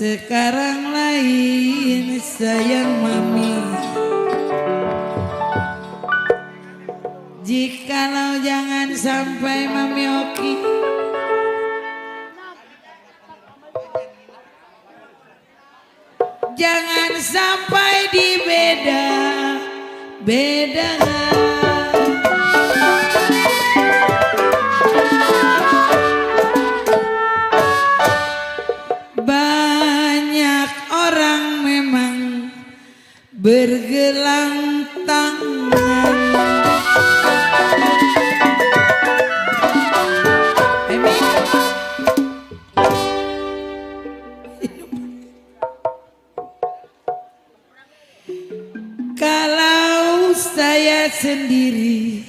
Sekarang lain sayang mami. Jikalau jangan sampai mami Oki jangan sampai dibeda-bedakan. Banyak orang memang bergelang tangan. Kalau saya sendiri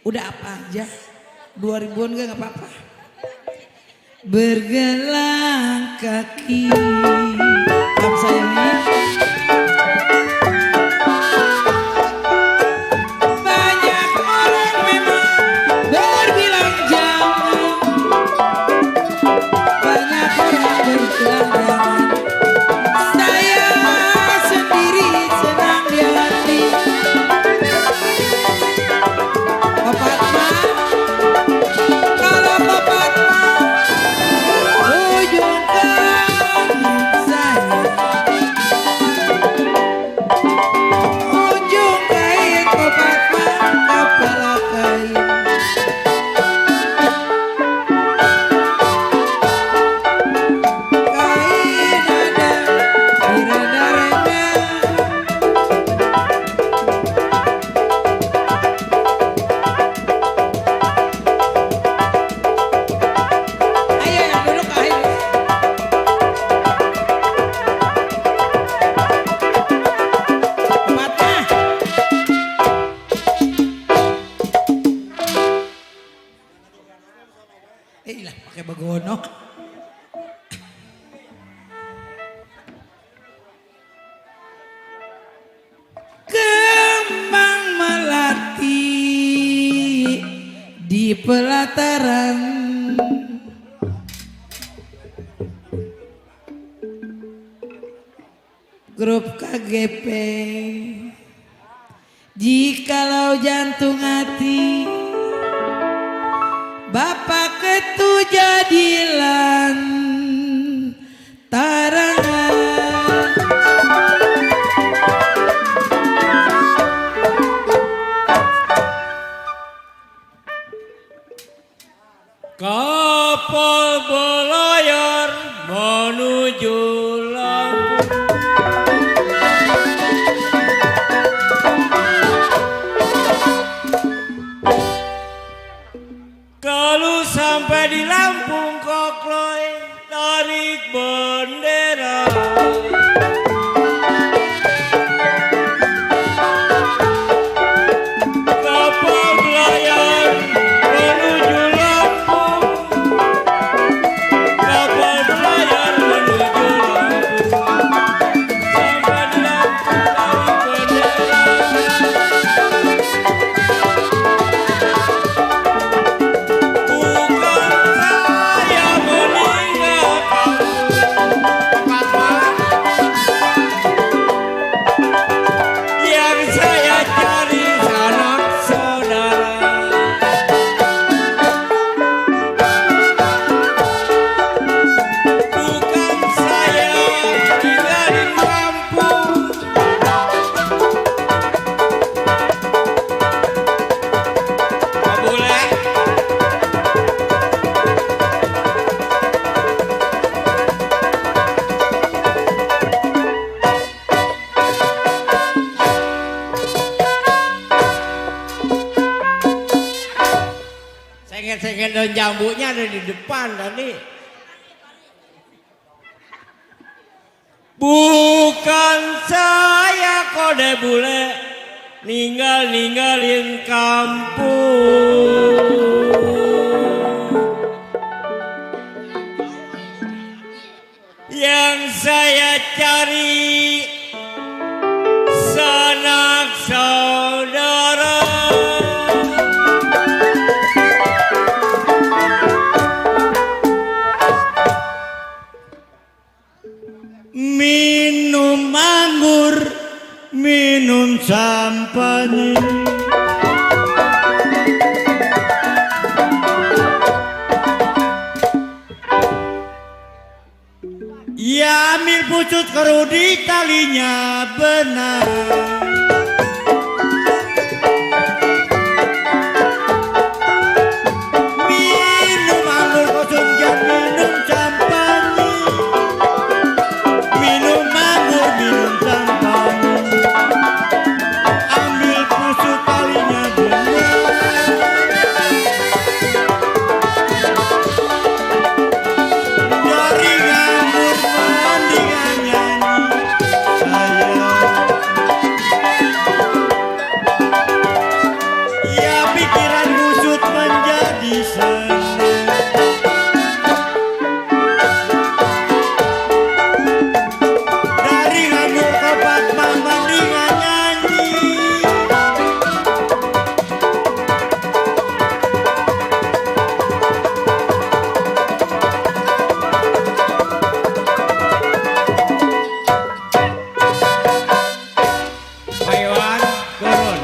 udah apa aja 2000-an gak apa-apa. Bergelang kaki kamu sayangnya. Banyak orang memang berbilang jangan. Banyak orang berbilang jangan. Saya sendiri senang di hati. Bapak mah, kalau bapak mah ujung kain saya, ujung kain bapak mah kepala kain. Kain ada dirada-rada. Ayo yang duduk ayo. Mata. Lah pakai begono. Kembang melati di pelataran. Grup KGP. Jikalau jantung hati Bapak Ketu jadilan tarangan. Kapal berlayar menuju Lampung. Kalau sampai di Lampung kokloy tarik bendera. Kapal berlayar menuju Lampung. Kapal berlayar menuju Lampung. Sampai di Lampung tarik bendera. Sengit-sengit daun jambunya ada di depan tadi. Bukan saya kode bule ninggalin kampung. Yang saya cari sanak saudara. minum sampanye. Ya ambil pucut kerudi talinya benar. Minum anggur kosong jangan minum sampanye. Minum anggur minum sampanye. Ambil pucut talinya benar. Dari nganggur mendingan nyanyi sayang. Ya pikiran kusut menjadi senang. Dari nganggur kopat mah mendingan nyanyi. Hewan turun.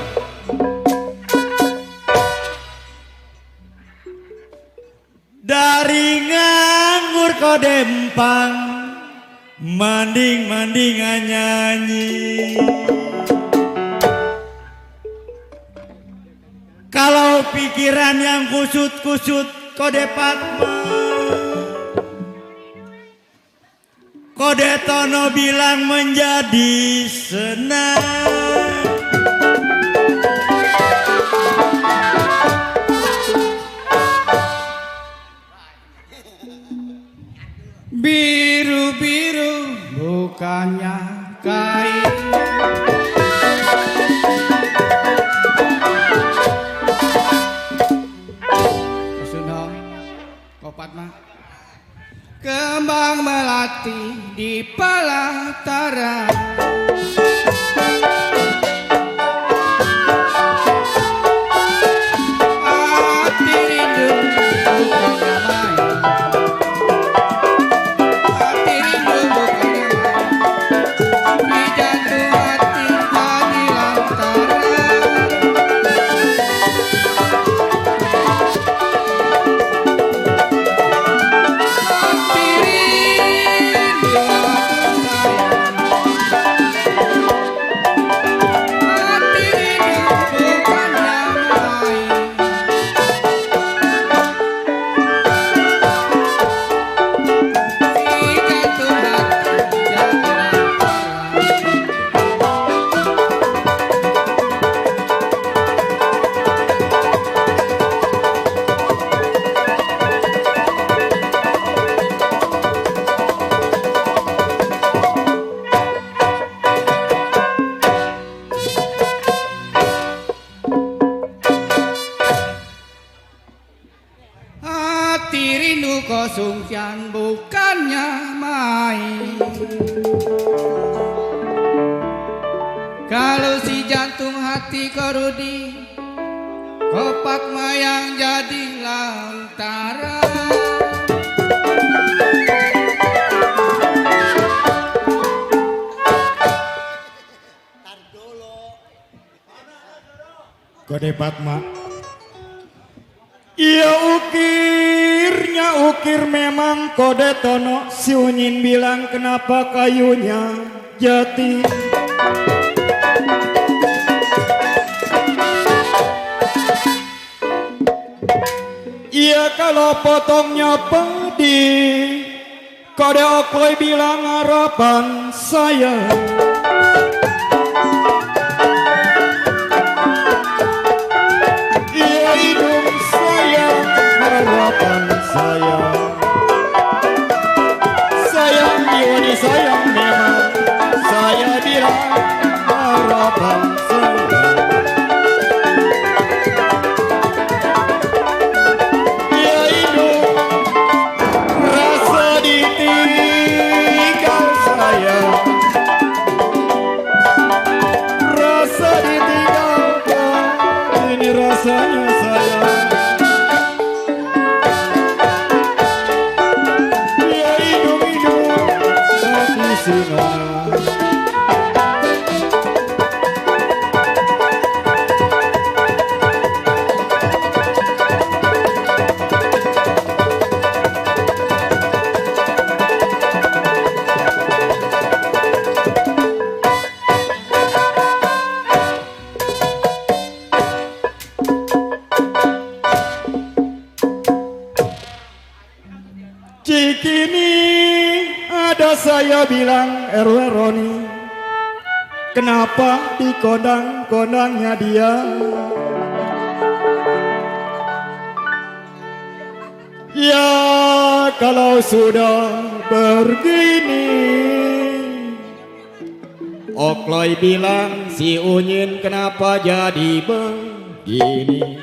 Dari nganggur kodempang mendingan nyanyi. Kalau pikiran yang kusut-kusut kode Padma, kode Tono bilang menjadi senang. Biru-biru bukannya kain. Kesunong, kopat mah. Kembang melati di Palatara. Hati rindu bukannya main. Hati rindu bukannya main. Di jantung hati jadi lantaran. Hati rindu aku sayang. Hati rindu bukannya main. Di jantung hati jadi lantaran. Hati rindu kosong kian bukannya main. Kalau si jantung hati korudi, kopak mayang jadi lantaran. Kode Padma. Iya ukirnya ukir memang kode Tono. Si Unyin bilang kenapa kayunya jati. Iya kalau potongnya pedih. Kode Okoy bilang harapan saya. Iya hidung saya harapan saya. Sayang Yoni sayang memang. Saya bilang harapan saya. Iya hidung rasa ditinggal saya. Cikini ada saya bilang RW Roni, kenapa di kodang-kodangnya dia? Ya kalau sudah begini, Okloy bilang si Unyin kenapa jadi begini?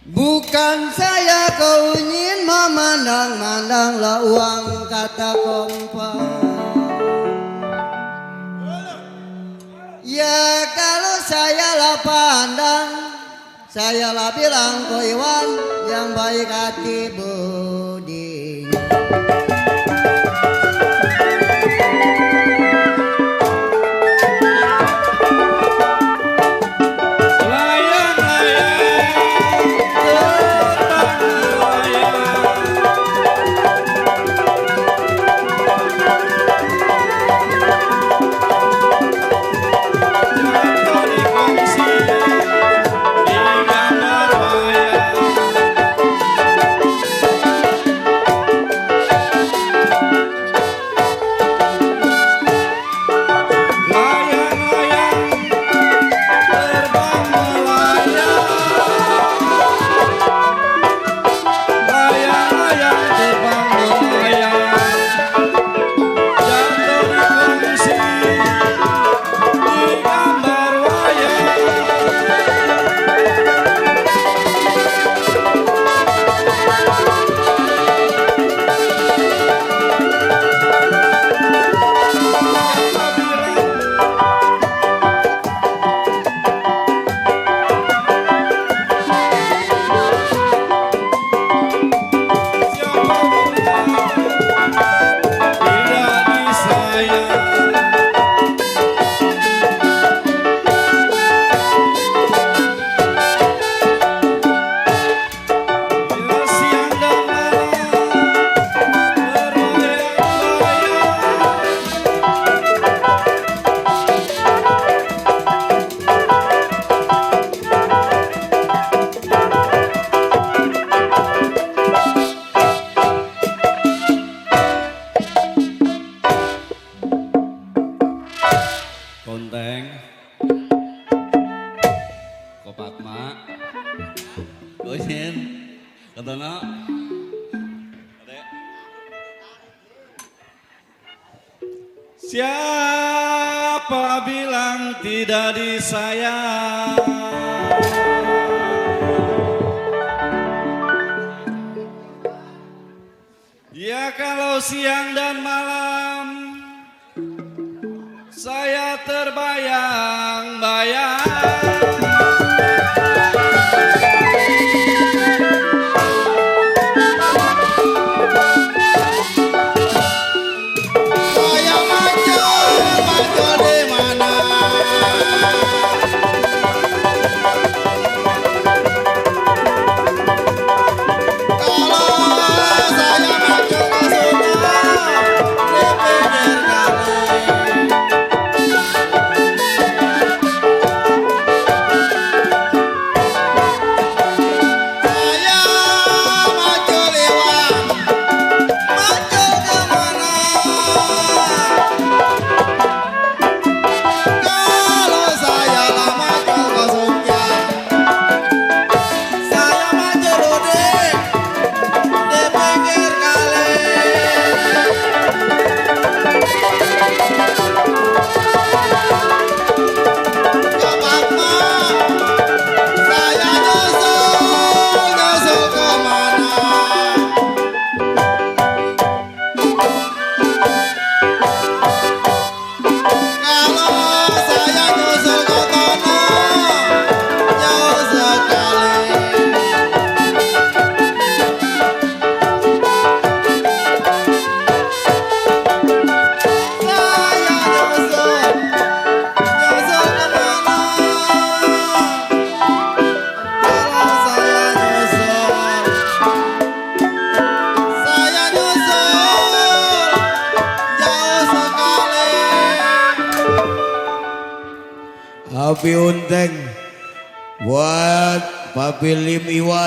Bukan saya kau ingin memandang-mandanglah uang kata kompak. Ya kalau saya lah pandang, saya lah bilang kau Iwan yang baik hati budi. Konteng, Kopatma, Goyen, Katono, siapa bilang tidak disayang? Ya kalau siang dan malam saya terbayang-bayang. Happy Unteng buat Papi Lim Iwan.